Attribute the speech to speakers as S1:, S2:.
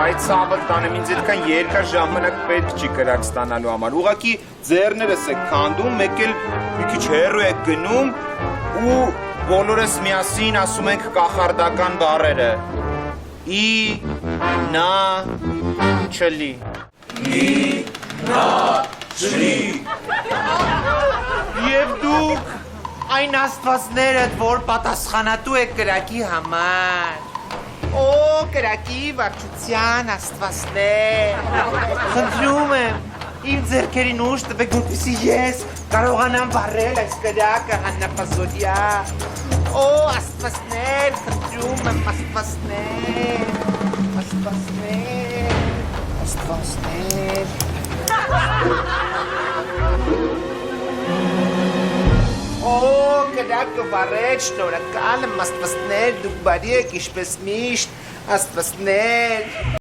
S1: բայց ցավը տանեմ ինձ այդքան երկար ժամանակ պետք չի կրակ ստանալու համար։ Ուղղակի ձեռներս եք քանդում, մեկ էլ մի քիչ հեռու եք գնում ու բոլորս միասին ասում ենք կախարդական բառերը։ Ի նա չլի։ Ի նա չլի։ Եվ դուք այն աստվածներդ, որ պատասխանատու եք կրակի համար։ Օ, կրակի վարչության աստվածներ։ Խնդրում եմ, իմ ձեռքերին ուժ տվեք, որպեսզի ես կարողանամ վառել այս կրակը հաննապազօրյա։ Օ, աստվածներ, խնդրում եմ, աստվածներ, աստվածներ, աստվածներ։ Օ, կրակը վառել, շնորհակալ եմ, աստվածներ, դուք բարի եք, ինչպես միշտ, աստվածներ։